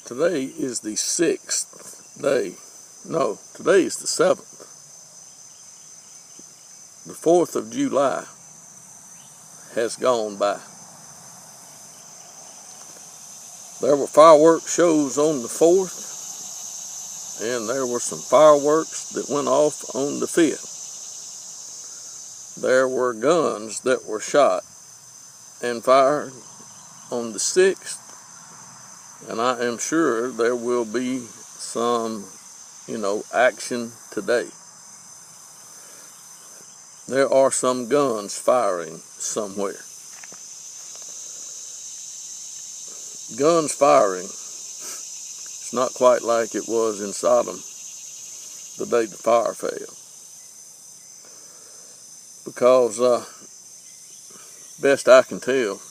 Today is the 6th day. No, today is the 7th. The 4th of July has gone by. There were fireworks shows on the 4th, and there were some fireworks that went off on the 5th. There were guns that were shot and fired on the 6th, and I am sure there will be some, action today. There are some guns firing somewhere. Guns firing. It's not quite like it was in Sodom the day the fire fell. Because, best I can tell,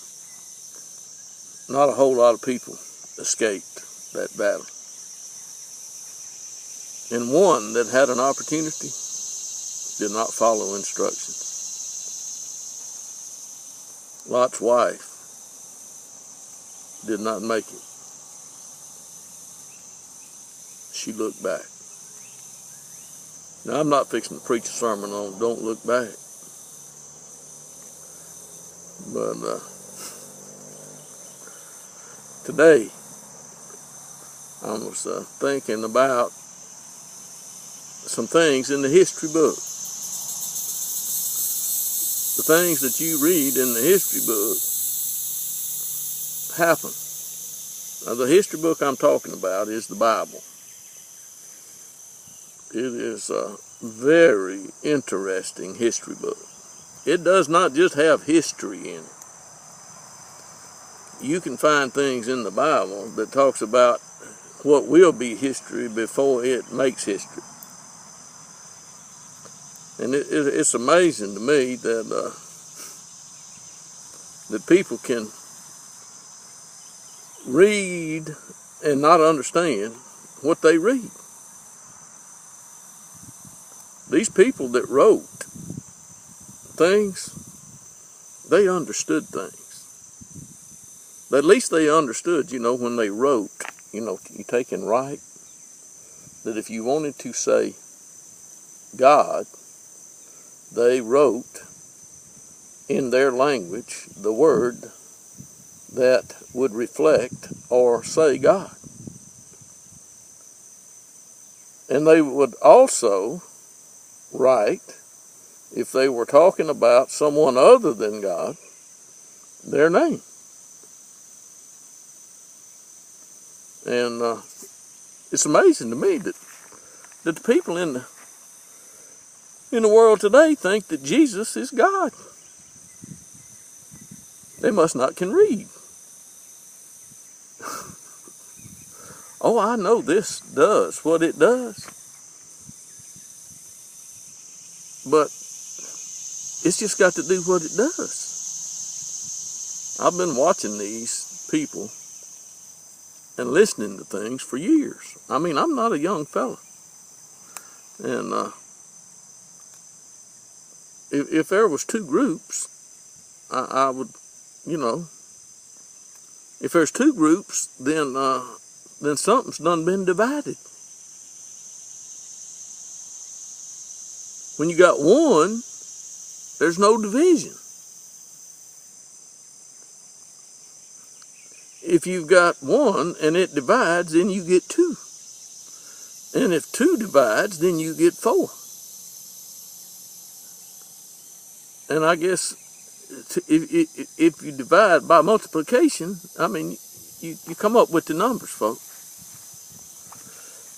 not a whole lot of people escaped that battle. And one that had an opportunity did not follow instructions. Lot's wife did not make it. She looked back. Now, I'm not fixing to preach a sermon on don't look back. But today, I was thinking about some things in the history book. The things that you read in the history book happen. Now, the history book I'm talking about is the Bible. It is a very interesting history book. It does not just have history in it. You can find things in the Bible that talks about what will be history before it makes history. And it's amazing to me that that people can read and not understand what they read. These people that wrote things, they understood things. At least they understood, when they wrote, you take and write, that if you wanted to say God, they wrote in their language the word that would reflect or say God. And they would also write, if they were talking about someone other than God, their name. And it's amazing to me that the people in the world today think that Jesus is God. They must not can read. Oh, I know this does what it does. But it's just got to do what it does. I've been watching these people and listening to things for years. I mean, I'm not a young fella. And if there was two groups, I would, if there's two groups, then something's done been divided. When you got one, there's no division. If you've got one and it divides, then you get two. And if two divides, then you get four. And I guess if you divide by multiplication, I mean, you come up with the numbers, folks.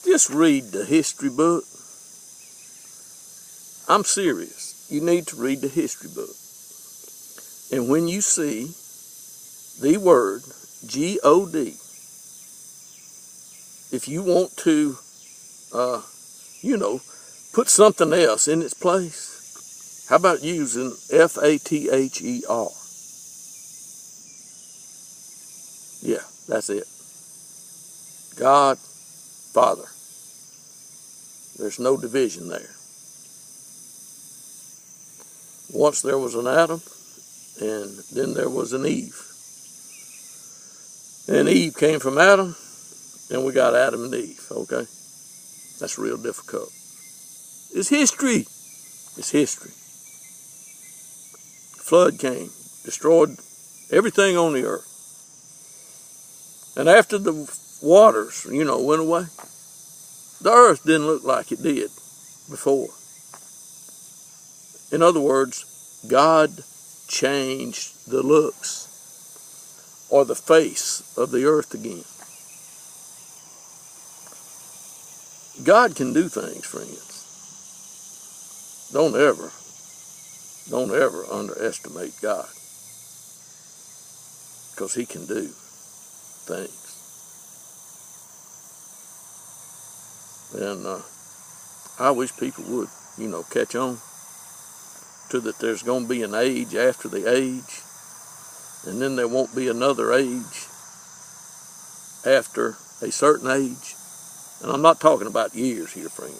Just read the history book. I'm serious. You need to read the history book. And when you see the word God, if you want to, put something else in its place, how about using Father? Yeah, that's it. God, Father. There's no division there. Once there was an Adam, and then there was an Eve. And Eve came from Adam, Then we got Adam and Eve, okay? That's real difficult. It's history. It's history. Flood came, destroyed everything on the earth. And after the waters, went away, the earth didn't look like it did before. In other words, God changed the looks or the face of the earth again. God can do things, friends. Don't ever underestimate God, because he can do things. And I wish people would, catch on to that there's going to be an age after the age, and then there won't be another age after a certain age. And I'm not talking about years here, friend.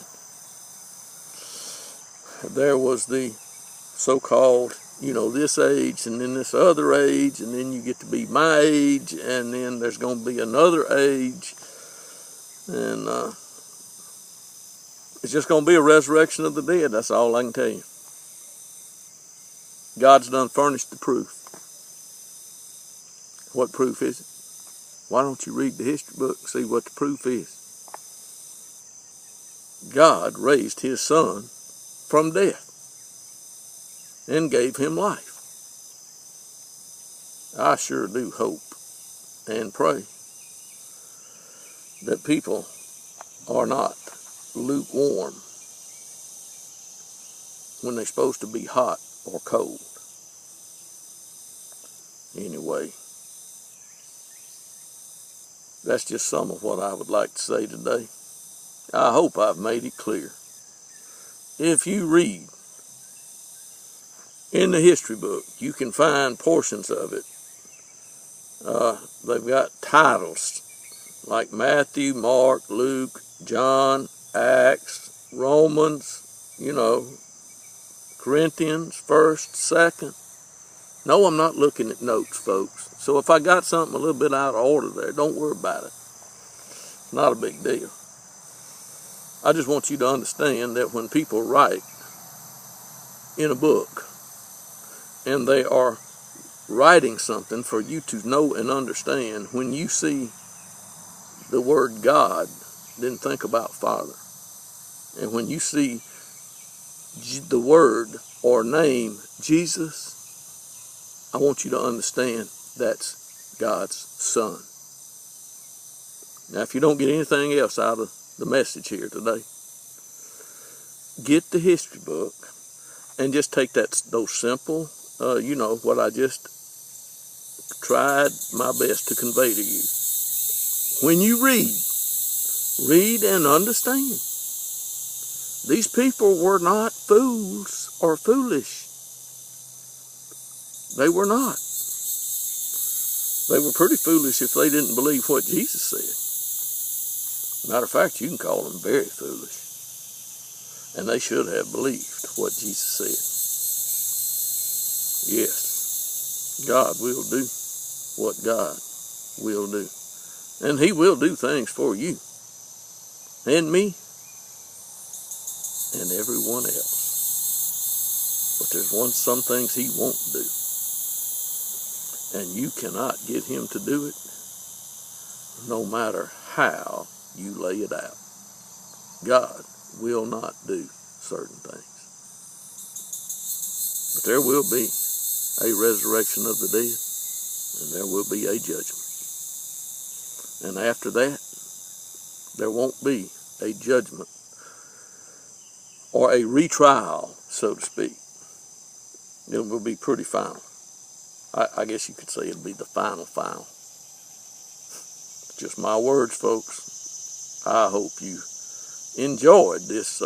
There was the so-called, this age, and then this other age, and then you get to be my age, and then there's going to be another age, and it's just going to be a resurrection of the dead. That's all I can tell you. God's done furnished the proof. What proof is it? Why don't you read the history book and see what the proof is? God raised his son from death and gave him life. I sure do hope and pray that people are not lukewarm when they're supposed to be hot or cold. Anyway, that's just some of what I would like to say today. I hope I've made it clear. If you read in the history book, you can find portions of it. They've got titles like Matthew, Mark, Luke, John, Acts, Romans, Corinthians, 1st, 2nd. No, I'm not looking at notes, folks. So if I got something a little bit out of order there, don't worry about it. It's not a big deal. I just want you to understand that when people write in a book and they are writing something for you to know and understand, when you see the word God, then think about Father. And when you see the word or name Jesus, I want you to understand that's God's Son. Now, if you don't get anything else out of the message here today, get the history book and just take those simple, what I just tried my best to convey to you. When you read and understand. These people were not fools or foolish. They were not. They were pretty foolish if they didn't believe what Jesus said. Matter of fact, you can call them very foolish. And they should have believed what Jesus said. Yes, God will do what God will do. And he will do things for you and me and everyone else. But there's some things he won't do. And you cannot get him to do it no matter how you lay it out. God will not do certain things. But there will be a resurrection of the dead, and there will be a judgment. And after that, there won't be a judgment or a retrial, so to speak. It will be pretty final. I guess you could say it'll be the final. Just my words, folks. I hope you enjoyed this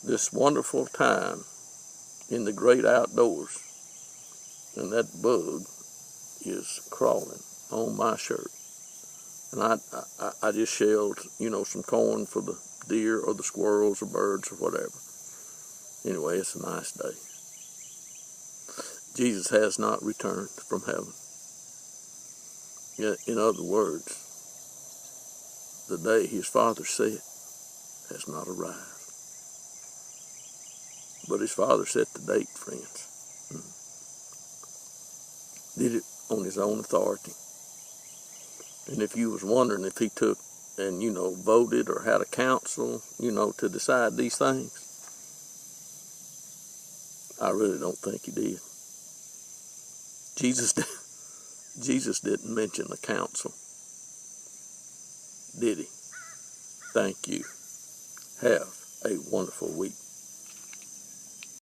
this wonderful time in the great outdoors. And that bug is crawling on my shirt. And I just shelled, some corn for the deer or the squirrels or birds or whatever. Anyway, it's a nice day. Jesus has not returned from heaven. Yeah, in other words, the day his Father said has not arrived. But his Father set the date, friends. Did it on his own authority. And if you was wondering if he took and, voted or had a council, to decide these things, I really don't think he did. Jesus didn't mention the council, did he? Thank you. Have a wonderful week.